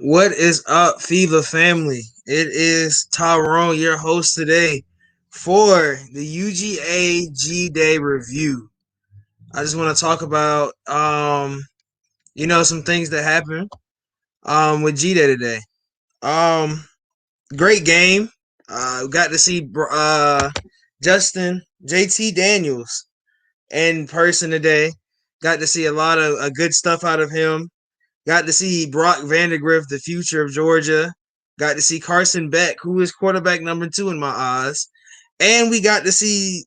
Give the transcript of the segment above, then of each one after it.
What is up, FILA family? It is Tyrone, your host today for the UGA G Day review. I just want to talk about some things that happened with G Day today. Um Great game. Got to see Justin JT Daniels in person today. Got to see a lot of good stuff out of him. Got to see Brock Vandegrift, the future of Georgia. Got to see Carson Beck, who is quarterback number 2 in my eyes. And we got to see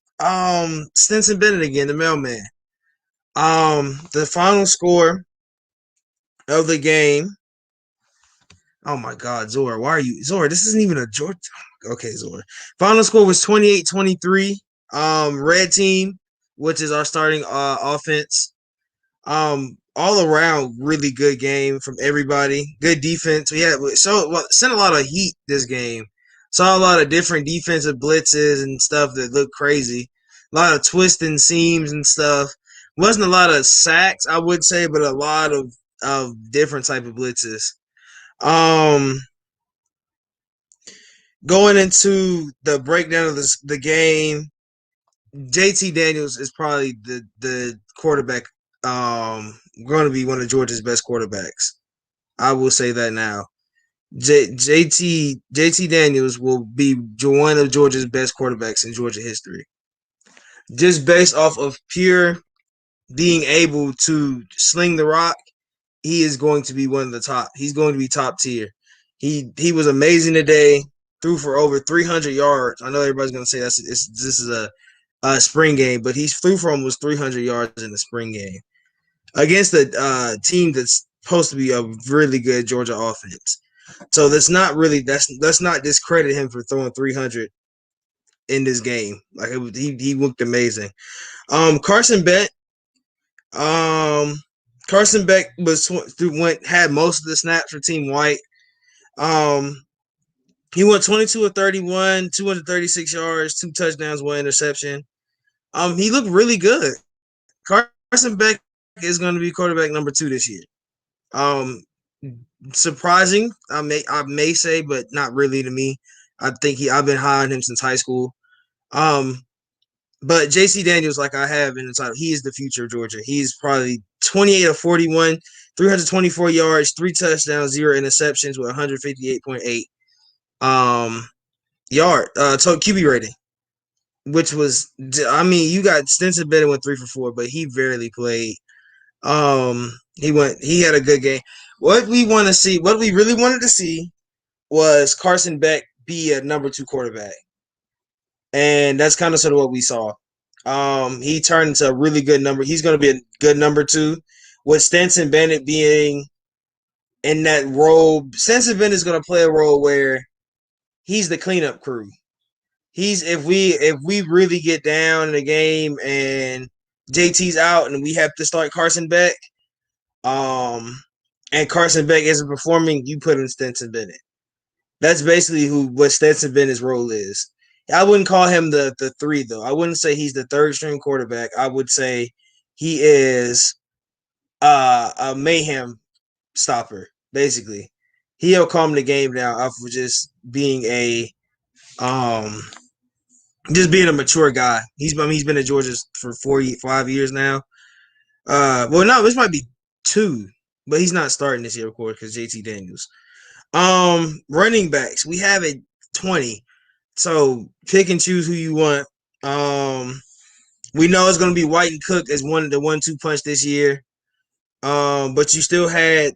Stetson Bennett again, the mailman. The final score of the game. Oh my God, Zora, why are you Zora? This isn't even a Georgia. Okay, Zora. Final score was 28-23. Red team, which is our starting offense. All around really good game from everybody. Good defense. We had sent a lot of heat this game. Saw a lot of different defensive blitzes and stuff that looked crazy. A lot of twisting seams and stuff. Wasn't a lot of sacks, I would say, but a lot of different type of blitzes. Um, Going into the breakdown of the game, JT Daniels is probably the quarterback. Going to be one of Georgia's best quarterbacks. I will say that now. JT Daniels will be one of Georgia's best quarterbacks in Georgia history, just based off of pure being able to sling the rock. He is going to be one of the top. He's going to be top tier. He was amazing today. Threw for over 300 yards. I know everybody's going to say this is a spring game, but he threw for almost 300 yards in the spring game against a team that's supposed to be a really good Georgia offense. So let's not discredit him for throwing 300 in this game. Like he looked amazing. Carson Beck, Carson Beck had most of the snaps for Team White. He went 22 of 31, 236 yards, 2 touchdowns, 1 interception. He looked really good. Carson Beck is going to be quarterback number 2 this year. Surprising, I may say, but not really to me. I've been high on him since high school. But JC Daniels, like I have in the title, he is the future of Georgia. He's probably 28 of 41, 324 yards, 3 touchdowns, 0 interceptions with 158.8 QB rating, which was, you got Stetson Bennett went 3 for 4, but he barely played. He had a good game. What we really wanted to see was Carson Beck be a number 2 quarterback. And that's kind of sort of what we saw. He turned into a really good number. He's going to be a good number 2, with Stetson Bennett being in that role. Stetson Bennett is going to play a role where he's the cleanup crew. If we really get down in the game and JT's out and we have to start Carson Beck, and Carson Beck isn't performing, you put in Stetson Bennett. That's basically what Stetson Bennett's role is. I wouldn't call him the 3 though. I wouldn't say he's the 3rd string quarterback. I would say he is a mayhem stopper. Basically, he'll calm the game down off of just being a mature guy. He's been at Georgia for 5 years now. Well, no, this might be 2, but he's not starting this year, of course, because JT Daniels. Running backs, we have a 20. So pick and choose who you want. We know it's going to be White and Cook as the 1-2 punch this year. But you still had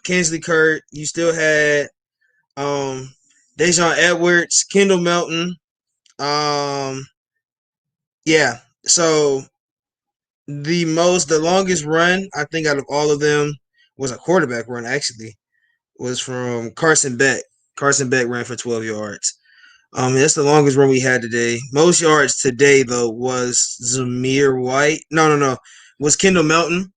Kinsley Kurt. You still had Dejon Edwards, Kendall Melton. Yeah. So the longest run I think out of all of them was a quarterback run. Actually, was from Carson Beck. Carson Beck ran for 12 yards. That's the longest run we had today. Most yards today, though, was Zamir White. No. Was Kendall Melton.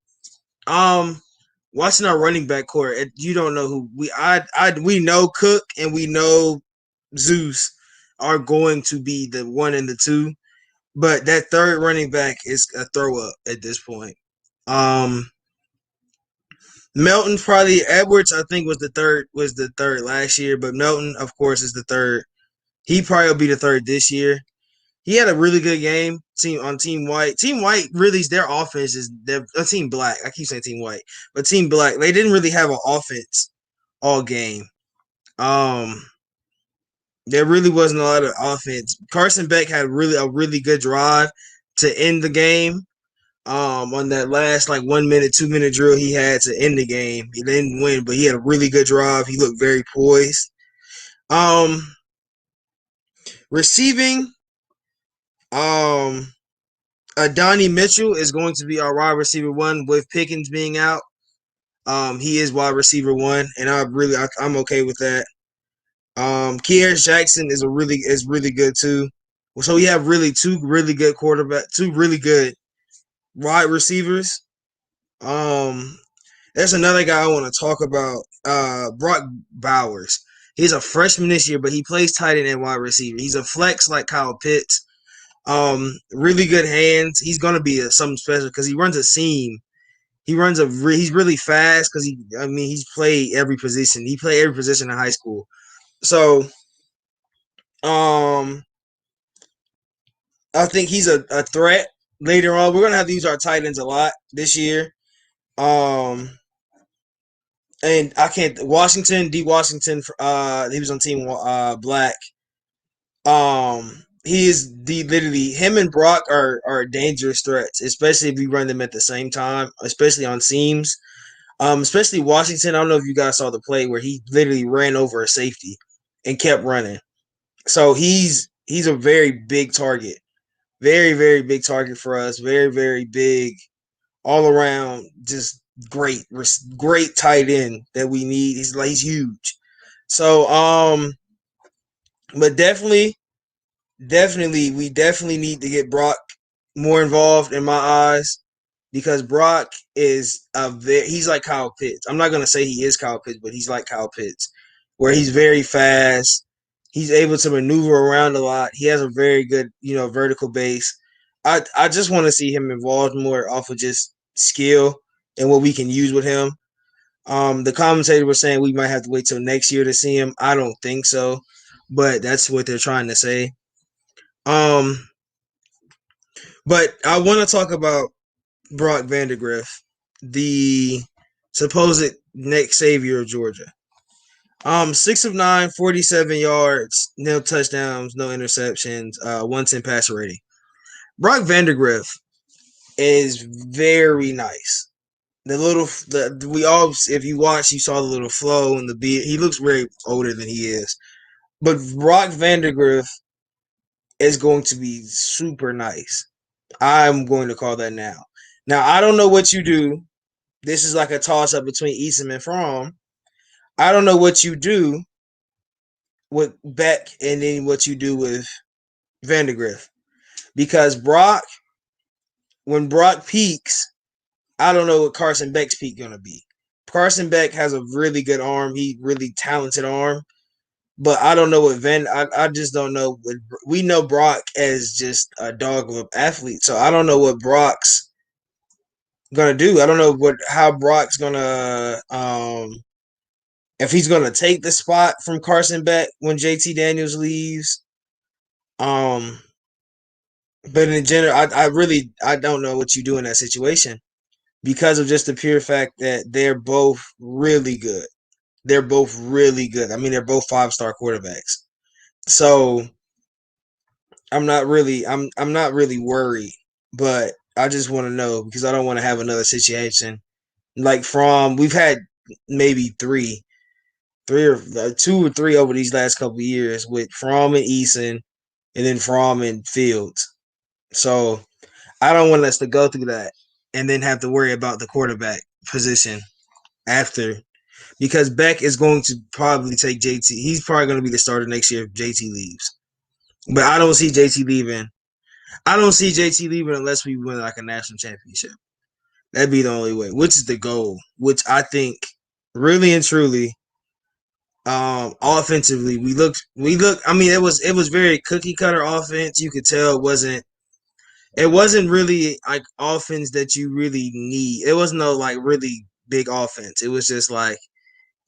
Watching our running back core, you don't know who we know Cook and we know Zeus are going to be the 1 and the 2, but that 3rd running back is a throw up at this point. Melton probably Edwards. I think was the third last year, but Melton, of course, is the third. He probably will be the third this year. He had a really good game Team White. Team White really their offense is Team Black. I keep saying Team White, but Team Black they didn't really have an offense all game. Um, there really wasn't a lot of offense. Carson Beck had a really good drive to end the game. On that last like 1 minute, 2 minute drill he had to end the game. He didn't win, but he had a really good drive. He looked very poised. Um, Receiving, um, Donnie Mitchell is going to be our wide receiver one with Pickens being out. He is wide receiver one, and I'm okay with that. Kearis Jackson is really good too. So we have really two really good wide receivers. Um, there's another guy I want to talk about. Brock Bowers. He's a freshman this year, but he plays tight end and wide receiver. He's a flex like Kyle Pitts. Really good hands. He's gonna be something special because he runs a seam. He's really fast because he's played every position. He played every position in high school. So um I think he's a threat later on. We're gonna have to use our tight ends a lot this year. Um and I can't Washington, D Washington, he was on team Black. He is literally him and Brock are dangerous threats, especially if we run them at the same time, especially on seams. Especially Washington. I don't know if you guys saw the play where he literally ran over a safety and kept running. So he's a very big target, very very big target for us. Very very big, all around, just great tight end that we need. He's huge. So but we definitely need to get Brock more involved in my eyes because Brock is he's like Kyle Pitts. I'm not gonna say he is Kyle Pitts, but he's like Kyle Pitts, where he's very fast. He's able to maneuver around a lot. He has a very good, vertical base. I just want to see him involved more off of just skill and what we can use with him. The commentator was saying we might have to wait till next year to see him. I don't think so, but that's what they're trying to say. Um, but I want to talk about Brock Vandagriff, the supposed next savior of Georgia. 6 of 9, 47 yards, no touchdowns, no interceptions, 110 passer rating. Brock Vandagriff is very nice. If you watch, you saw the little flow and the beard. He looks very older than he is. But Brock Vandagriff is going to be super nice. I'm going to call that now. Now, I don't know what you do. This is like a toss-up between Eason and Fromm. I don't know what you do with Beck and then what you do with Vandagriff. Because when Brock peaks, I don't know what Carson Beck's peak going to be. Carson Beck has a really good arm. He really talented arm. But I don't know what I just don't know. We know Brock as just a dog of an athlete. So I don't know what Brock's gonna do. I don't know how Brock's gonna if he's gonna take the spot from Carson Beck when JT Daniels leaves. But in general, I don't know what you do in that situation because of just the pure fact that they're both really good. They're both really good. I mean, they're both 5-star quarterbacks. So I'm not really worried, but I just want to know because I don't want to have another situation like we've had maybe three or 2 or 3 over these last couple of years with Fromm and Eason, and then Fromm and Fields. So I don't want us to go through that and then have to worry about the quarterback position after, because Beck is going to probably take JT. He's probably going to be the starter next year if JT leaves. But I don't see JT leaving. I don't see JT leaving unless we win like a national championship. That'd be the only way, which is the goal, which I think really and truly, offensively, we look, I mean, it was very cookie cutter offense. You could tell it wasn't really like offense that you really need. It was no like really big offense. It was just like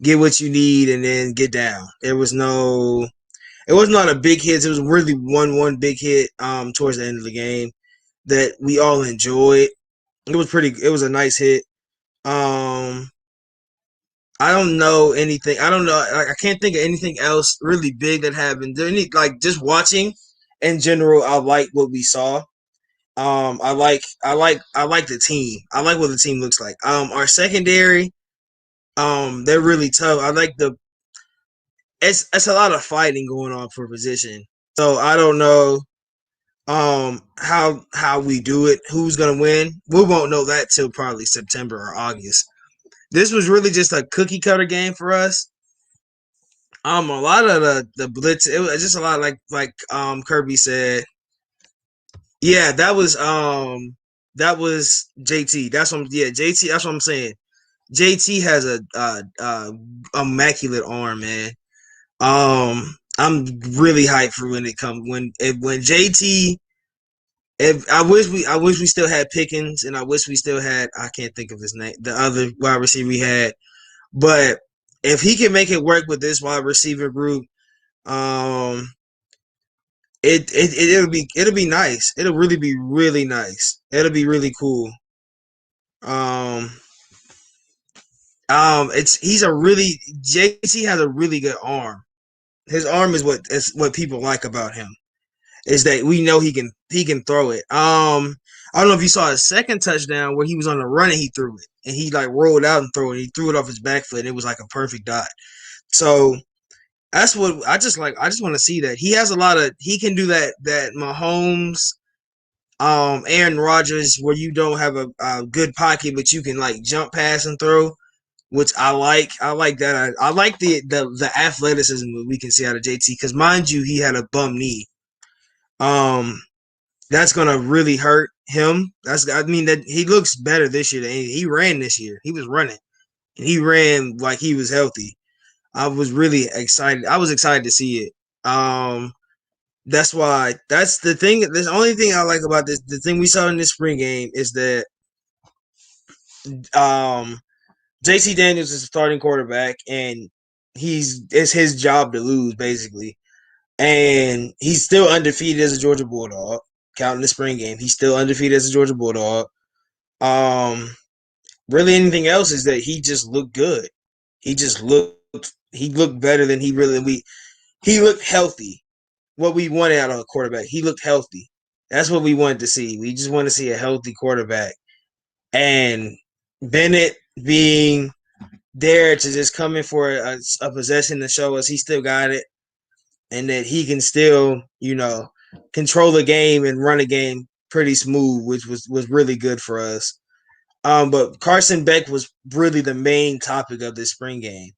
get what you need and then get down. There was no. It was not a big hit. It was really one big hit towards the end of the game that we all enjoyed. It was pretty. It was a nice hit. Um, I don't know anything. I don't know. Like I can't think of anything else really big that happened. There any like just watching in general. I like what we saw. I like the team. I like what the team looks like. Our secondary, they're really tough. I like the. It's a lot of fighting going on for position. So I don't know how we do it. Who's gonna win? We won't know that till probably September or August. This was really just a cookie cutter game for us. A lot of the blitz. It was just a lot like Kirby said. Yeah, that was JT. That's what JT. That's what I'm saying. JT has a immaculate arm, man. I'm really hyped for when it comes when JT. If I wish we still had Pickens, and I wish we still had I can't think of his name, the other wide receiver we had. But if he can make it work with this wide receiver group, um, it'll be nice. It'll really be really nice. It'll be really cool. Um, it's he's a really JC has a really good arm. His arm is what people like about him is that we know he can throw it. I don't know if you saw his second touchdown where he was on the run and he threw it and he like rolled out and threw it. He threw it off his back foot. And it was like a perfect dot. So that's what I just like. I just want to see that he has a lot of he can do that Mahomes, Aaron Rodgers where you don't have a good pocket but you can like jump pass and throw, which I like. I like that. I like the athleticism that we can see out of JT because mind you he had a bum knee. Um, that's gonna really hurt him. I mean that he looks better this year than he ran this year. He was running and he ran like he was healthy. I was really excited. I was excited to see it. That's why that's the thing. The only thing I like about this, the thing we saw in this spring game is that um JC Daniels is the starting quarterback and it's his job to lose basically. And he's still undefeated as a Georgia Bulldog. Counting the spring game, he's still undefeated as a Georgia Bulldog. Um, really, anything else is that he just looked good. He just looked better than he looked healthy. What we wanted out of a quarterback, he looked healthy. That's what we wanted to see. We just want to see a healthy quarterback. And Bennett being there to just come in for a possession to show us he still got it and that he can still, control the game and run a game pretty smooth, which was really good for us. But Carson Beck was really the main topic of this spring game.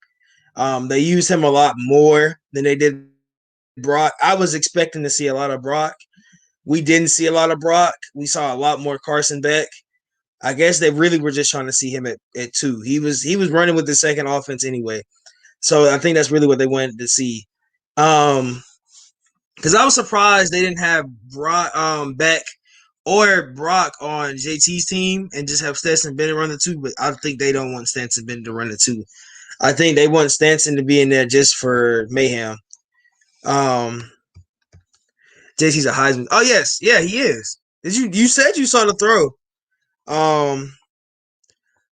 They used him a lot more than they did Brock. I was expecting to see a lot of Brock. We didn't see a lot of Brock. We saw a lot more Carson Beck. I guess they really were just trying to see him at 2. He was running with the second offense anyway. So I think that's really what they wanted to see. Because I was surprised they didn't have Brock, Beck or Brock on JT's team and just have Stetson Bennett run the 2. But I think they don't want Stetson Bennett to run the 2. I think they want Stetson to be in there just for mayhem. JT's a Heisman. Oh yes, yeah, he is. You said you saw the throw?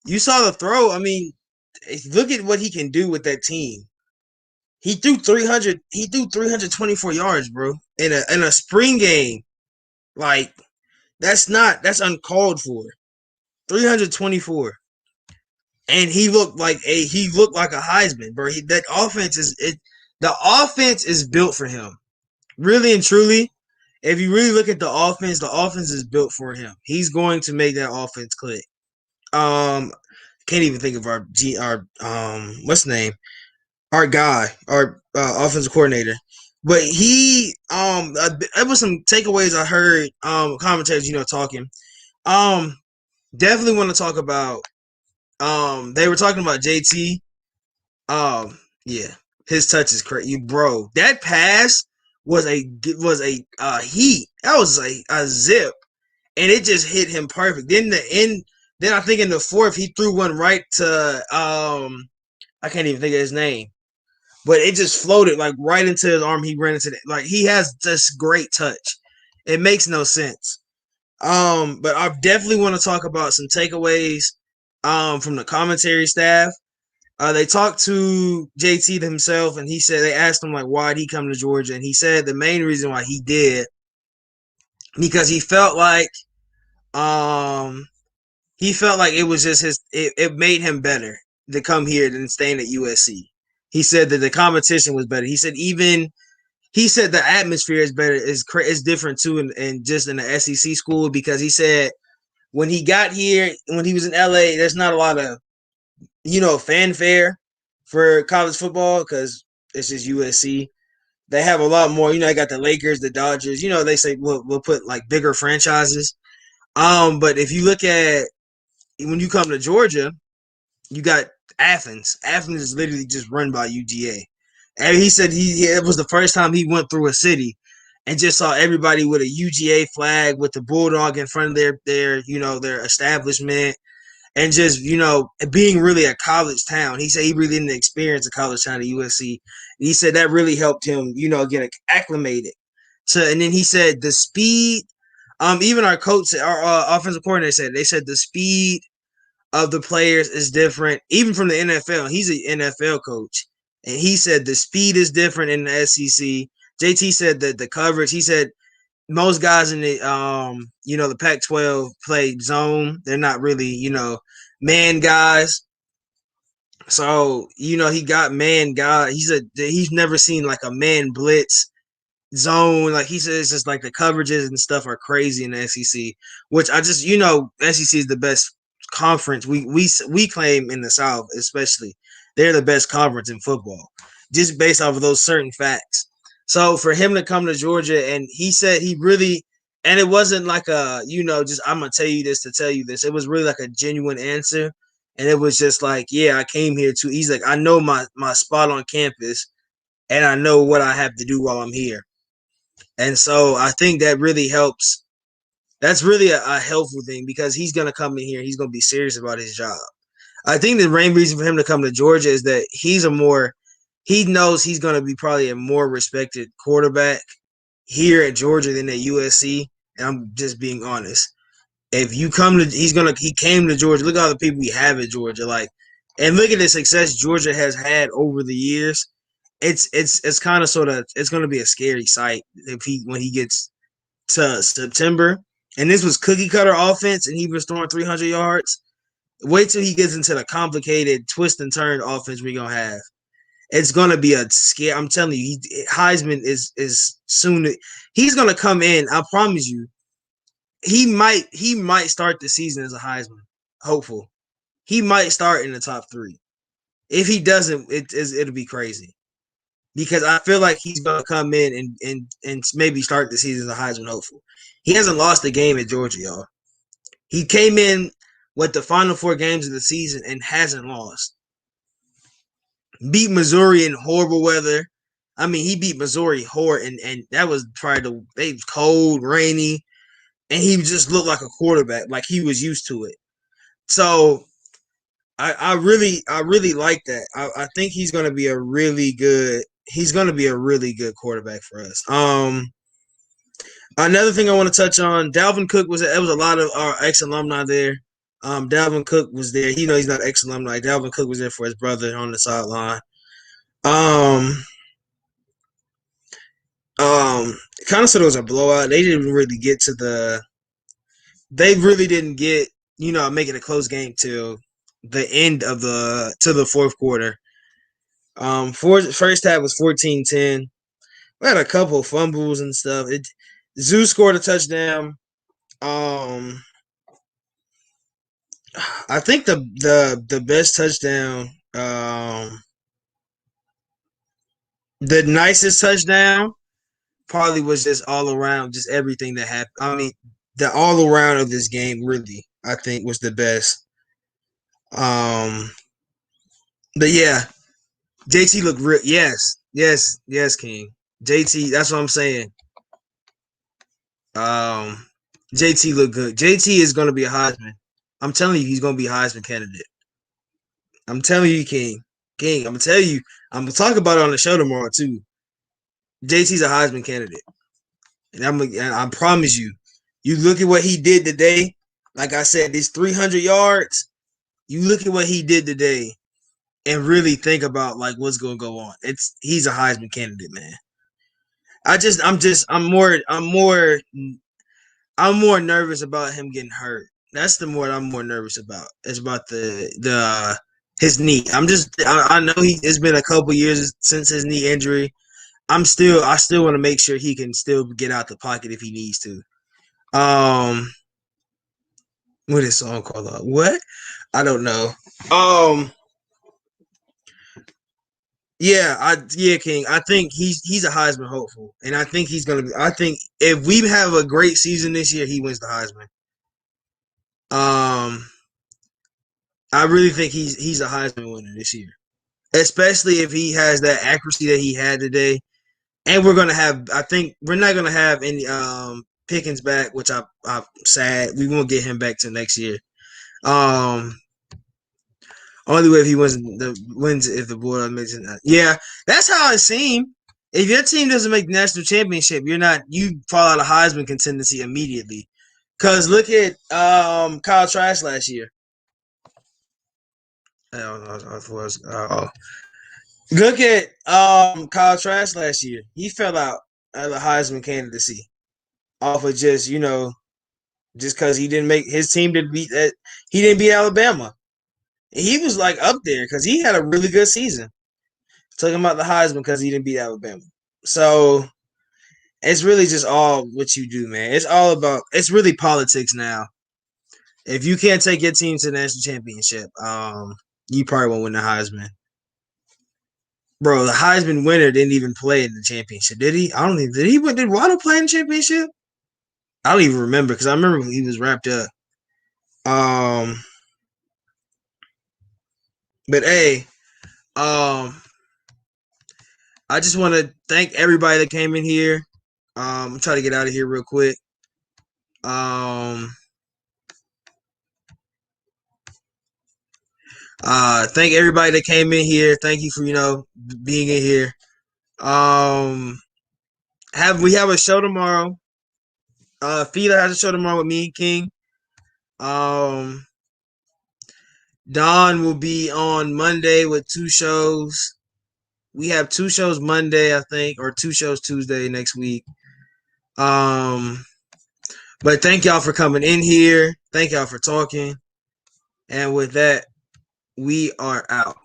You saw the throw. I mean, look at what he can do with that team. He threw 300. He threw 324 yards, bro, in a spring game. Like that's uncalled for. 324, and he looked like a Heisman, bro. The offense is built for him, really and truly. If you really look at the offense is built for him. He's going to make that offense click. Can't even think of our what's the name? Our guy, our offensive coordinator. But there was some takeaways I heard commentators, talking. Definitely want to talk about they were talking about JT. Yeah, his touch is crazy, bro. That pass was a heat. That was a zip, and it just hit him perfect. Then Then I think in the fourth he threw one right to I can't even think of his name, but it just floated like right into his arm. He ran into it. Like he has this great touch. It makes no sense. But I definitely want to talk about some takeaways from the commentary staff. They talked to JT himself, and he said they asked him like why did he come to Georgia, and he said the main reason why he did because um he felt like it was just it made him better to come here than staying at USC. He said that the competition was better. He said the atmosphere is better is different too, and just in the SEC school because he said when he got here when he was in LA, there's not a lot of fanfare for college football because it's just USC. They have a lot more. They got the Lakers, the Dodgers. They say we'll put like bigger franchises. But if you look at when you come to Georgia, you got Athens. Athens is literally just run by UGA. And he said it was the first time he went through a city and just saw everybody with a UGA flag with the bulldog in front of their establishment and just being really a college town. He said he really didn't experience a college town at USC. He said that really helped him get acclimated to. And then he said the speed. Even our coach, our offensive coordinator said the speed of the players is different, even from the NFL. He's an NFL coach, and he said the speed is different in the SEC. JT said that the coverage. He said most guys in the Pac-12 play zone. They're not really man guys. So he got man guy. He said he's never seen like a man blitz zone. Like he says, it's just like the coverages and stuff are crazy in the SEC. Which I just SEC is the best conference we claim in the South, especially. They're the best conference in football, just based off of those certain facts. So for him to come to Georgia, and he said he really, and it wasn't like a just I'm gonna tell you this to tell you this. It was really like a genuine answer, and it was just like, yeah, I came here too. He's like, I know my spot on campus, and I know what I have to do while I'm here. And so I think that really helps. That's really a helpful thing because he's going to come in here. He's going to be serious about his job. I think the main reason for him to come to Georgia is that he knows he's going to be probably a more respected quarterback here at Georgia than at USC. And I'm just being honest. If you come to, he came to Georgia. Look at all the people we have at Georgia. And look at the success Georgia has had over the years. It's kind of sort of, it's going to be a scary sight when he gets to September. And this was cookie cutter offense, and he was throwing 300 yards. Wait till he gets into the complicated twist and turn offense we're gonna have. It's gonna be a scare. I'm telling you, Heisman is soon. He's gonna come in. I promise you. He might start the season as a Heisman hopeful. He might start in the top 3. If he doesn't, it'll be crazy. Because I feel like he's gonna come in and maybe start the season as a Heisman hopeful. He hasn't lost a game at Georgia, y'all. He came in with the final 4 games of the season and hasn't lost. Beat Missouri in horrible weather. I mean, he beat Missouri and that was they was cold, rainy, and he just looked like a quarterback, like he was used to it. So I really like that. I think he's gonna be a really good quarterback for us. Another thing I want to touch on, Dalvin Cook was a lot of our ex-alumni there. Dalvin Cook was there. He's not ex-alumni. Dalvin Cook was there for his brother on the sideline. Kind of sort of was a blowout. They didn't really get they really didn't get, make it a close game till the end of the fourth quarter. First half was 14-10. We had a couple of fumbles and stuff. Zoo scored a touchdown. I think the best touchdown, the nicest touchdown, probably was just all around, just everything that happened. I mean, the all around of this game really, I think, was the best. But yeah, JT looked real. Yes, King. JT, that's what I'm saying. JT looked good. JT is going to be a Heisman. I'm telling you, he's gonna be a Heisman candidate. I'm telling you, King. King, I'm gonna tell you. I'm gonna talk about it on the show tomorrow too. JT's a Heisman candidate, and I promise you. You look at what he did today. Like I said, these 300 yards. You look at what he did today, and really think about like what's gonna go on. He's a Heisman candidate, man. I'm more nervous about him getting hurt. That's the more I'm more nervous about. It's about the his knee. I know it's been a couple years since his knee injury. I still want to make sure he can still get out the pocket if he needs to. What is song called? What? I don't know. Um, yeah, King. I think he's a Heisman hopeful, and I think he's gonna be. I think if we have a great season this year, he wins the Heisman. Um, I really think he's a Heisman winner this year, especially if he has that accuracy that he had today. And we're gonna have. I think we're not gonna have any Pickens back, which I'm sad. We won't get him back till next year. Um, Only way if he wins if the board makes it. Yeah, that's how it seemed. If your team doesn't make the national championship, you fall out of Heisman contendency immediately. Cause look at Kyle Trask last year. Look at Kyle Trask last year. He fell out of the Heisman candidacy off of just because he didn't make his team didn't beat that he didn't beat Alabama. He was like up there because he had a really good season. Talking about the Heisman because he didn't beat Alabama. So it's really just all what you do, man. It's really politics now. If you can't take your team to the national championship, you probably won't win the Heisman. Bro, the Heisman winner didn't even play in the championship, did he? I don't think did Waddle play in the championship? I don't even remember because I remember he was wrapped up. But hey, I just want to thank everybody that came in here. I'm trying to get out of here real quick. Thank everybody that came in here. Thank you for being in here. We have a show tomorrow. FILA has a show tomorrow with me and King. Don will be on Monday with 2 shows. We have 2 shows Monday, I think, or 2 shows Tuesday next week. But thank y'all for coming in here. Thank y'all for talking. And with that, we are out.